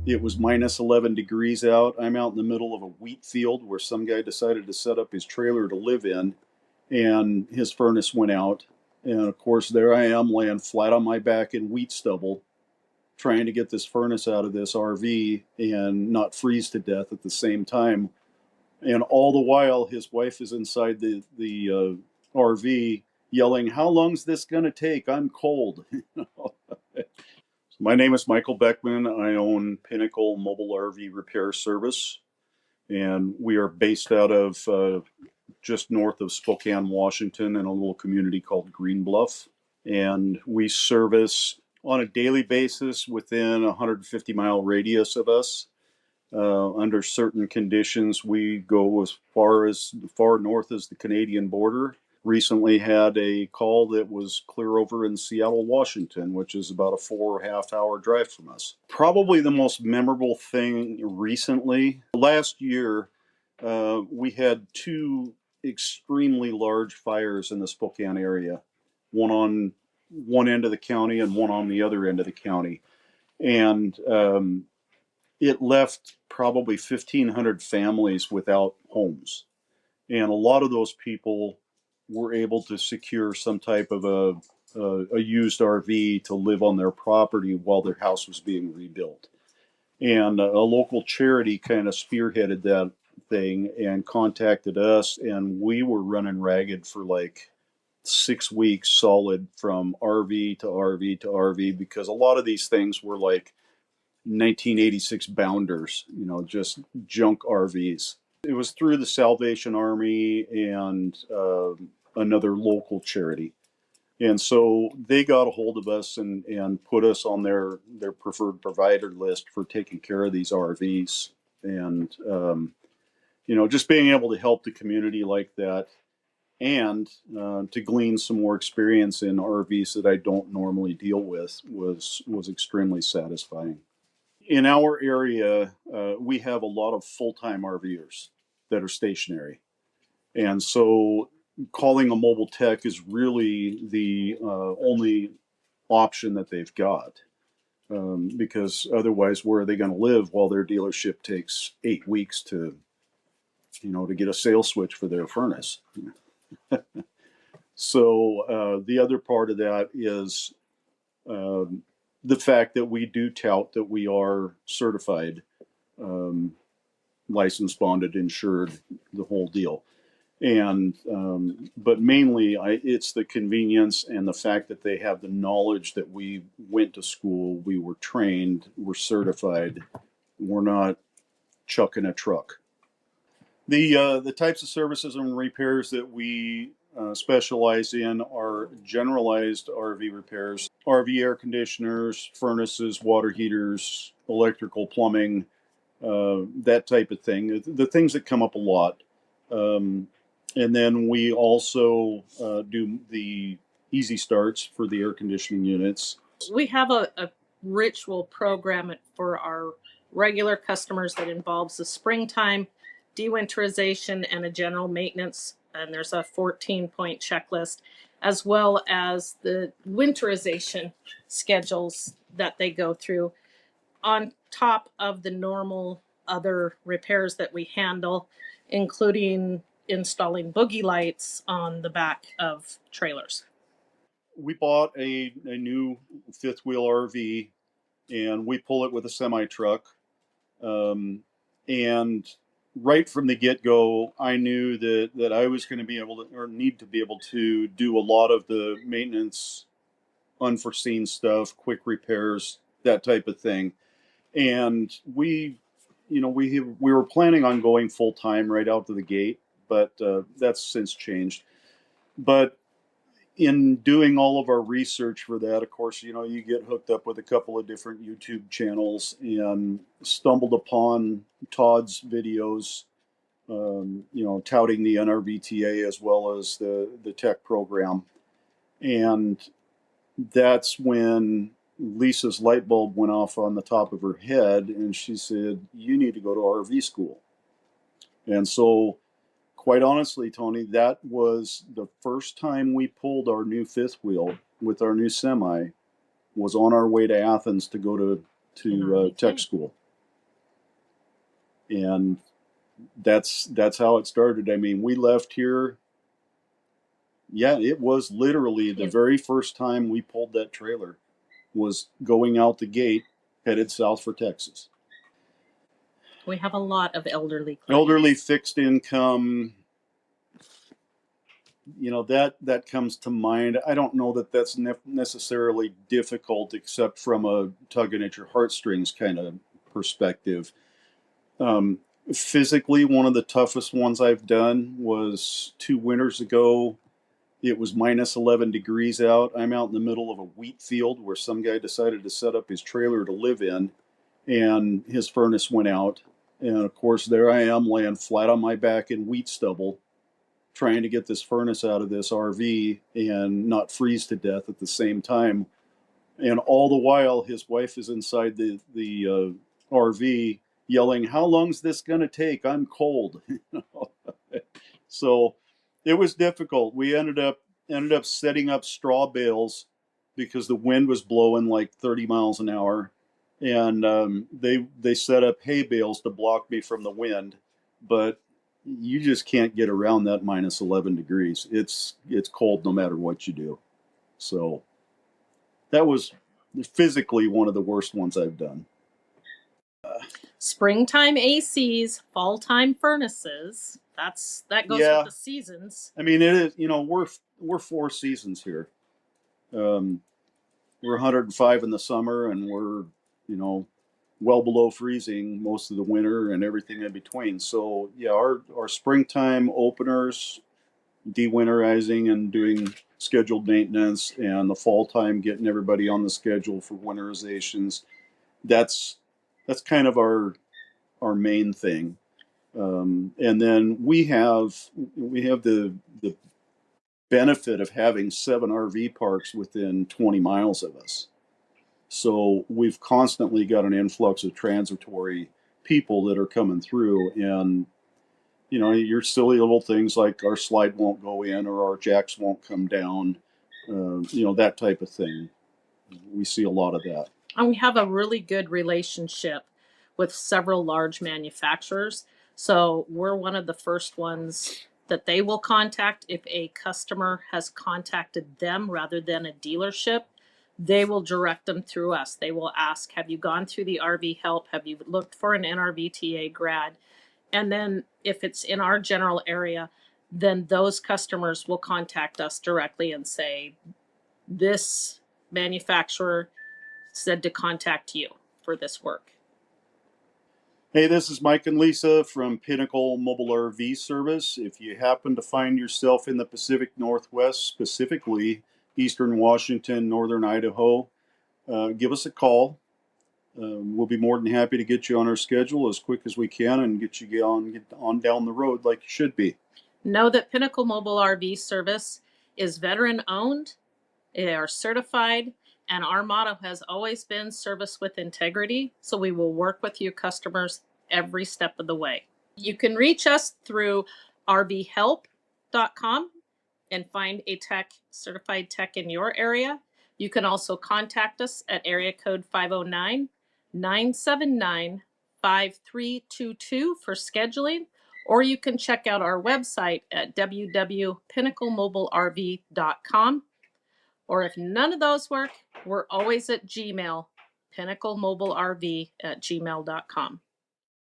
It was minus 11 degrees out. I'm out in the middle of a wheat field where some guy decided to set up his trailer to live in, and his furnace went out. And of course, there I am laying flat on my back in wheat stubble, trying to get this furnace out of this RV and not freeze to death at the same time. And all the while, his wife is inside the RV yelling, "How long's this going to take? I'm cold." My name is Michael Beckman. I own Pinnacle Mobile RV Repair Service, and we are based out of just north of Spokane, Washington, in a little community called Green Bluff. And we service on a daily basis within a 150-mile radius of us. Under certain conditions, we go as far north as the Canadian border. Recently had a call that was clear over in Seattle, Washington, which is about a 4.5 hour drive from us. Probably the most memorable thing recently, last year, we had two extremely large fires in the Spokane area, one on one end of the county and one on the other end of the county. And it left probably 1,500 families without homes. And a lot of those people were able to secure some type of a used RV to live on their property while their house was being rebuilt. And a local charity kind of spearheaded that thing and contacted us, and we were running ragged for like 6 weeks solid from RV to RV to RV, because a lot of these things were like 1986 Bounders, just junk RVs. It was through the Salvation Army and another local charity. And so they got a hold of us and put us on their preferred provider list for taking care of these RVs. And, just being able to help the community like that, and to glean some more experience in RVs that I don't normally deal with was extremely satisfying. In our area, we have a lot of full-time RVers that are stationary. And so calling a mobile tech is really the only option that they've got, because otherwise, where are they going to live while their dealership takes 8 weeks to get a sales switch for their furnace? So the other part of that is the fact that we do tout that we are certified, licensed, bonded, insured, the whole deal. And but mainly it's the convenience and the fact that they have the knowledge that we went to school, we were trained, we're certified, we're not chucking a truck. The types of services and repairs that we specialize in are generalized RV repairs, RV air conditioners, furnaces, water heaters, electrical, plumbing, that type of thing, the things that come up a lot. And then we also do the easy starts for the air conditioning units. We have a ritual program for our regular customers that involves the springtime dewinterization and a general maintenance. And there's a 14-point checklist, as well as the winterization schedules that they go through, on top of the normal other repairs that we handle, including installing boogie lights on the back of trailers. We bought a new fifth wheel RV, and we pull it with a semi truck. And right from the get-go, I knew that I was going to be able to, or need to be able to, do a lot of the maintenance, unforeseen stuff, quick repairs, that type of thing. And we were planning on going full time right out of the gate, but that's since changed. But in doing all of our research for that, of course, you get hooked up with a couple of different YouTube channels and stumbled upon Todd's videos, touting the NRVTA as well as the tech program. And that's when Lisa's light bulb went off on the top of her head, and she said, "You need to go to RV school." And so, quite honestly, Tony, that was the first time we pulled our new fifth wheel with our new semi, was on our way to Athens to go to tech school. And that's how it started. I mean, we left here. Yeah, it was literally the very first time we pulled that trailer was going out the gate, headed south for Texas. We have a lot of elderly clients. Elderly, fixed income, that comes to mind. I don't know that that's necessarily difficult, except from a tugging at your heartstrings kind of perspective. Physically, one of the toughest ones I've done was 2 winters ago. It was minus 11 degrees out. I'm out in the middle of a wheat field where some guy decided to set up his trailer to live in, and his furnace went out. And of course, there I am laying flat on my back in wheat stubble, trying to get this furnace out of this RV and not freeze to death at the same time. And all the while, his wife is inside the RV yelling, "How long's this gonna take? I'm cold." So it was difficult. We ended up setting up straw bales because the wind was blowing like 30 miles an hour, and they set up hay bales to block me from the wind. But you just can't get around that minus 11 degrees. It's cold no matter what you do. So that was physically one of the worst ones I've done. Springtime ACs, fall time furnaces. That goes with the seasons. I mean, it is. We're 4 seasons here. We're 105 in the summer, and we're well below freezing most of the winter and everything in between. So yeah, our springtime openers, dewinterizing and doing scheduled maintenance, and the fall time getting everybody on the schedule for winterizations. That's kind of our main thing. And then we have the benefit of having 7 RV parks within 20 miles of us. So we've constantly got an influx of transitory people that are coming through, and your silly little things like our slide won't go in or our jacks won't come down, that type of thing. We see a lot of that. And we have a really good relationship with several large manufacturers. So we're one of the first ones that they will contact if a customer has contacted them rather than a dealership. They will direct them through us. They will ask, have you gone through the RV help? Have you looked for an NRVTA grad? And then if it's in our general area, then those customers will contact us directly and say, this manufacturer said to contact you for this work. Hey, this is Mike and Lisa from Pinnacle RV Service. If you happen to find yourself in the Pacific Northwest, specifically Eastern Washington, Northern Idaho, give us a call. We'll be more than happy to get you on our schedule as quick as we can and get you on down the road like you should be. Know that Pinnacle RV Service is veteran owned. They are certified, and our motto has always been service with integrity. So we will work with you customers every step of the way. You can reach us through rvhelp.com and find a certified tech in your area. You can also contact us at area code 509-979-5322 for scheduling, or you can check out our website at www.pinnaclemobilerv.com. Or if none of those work, we're always at Gmail, pinnaclemobilerv@gmail.com.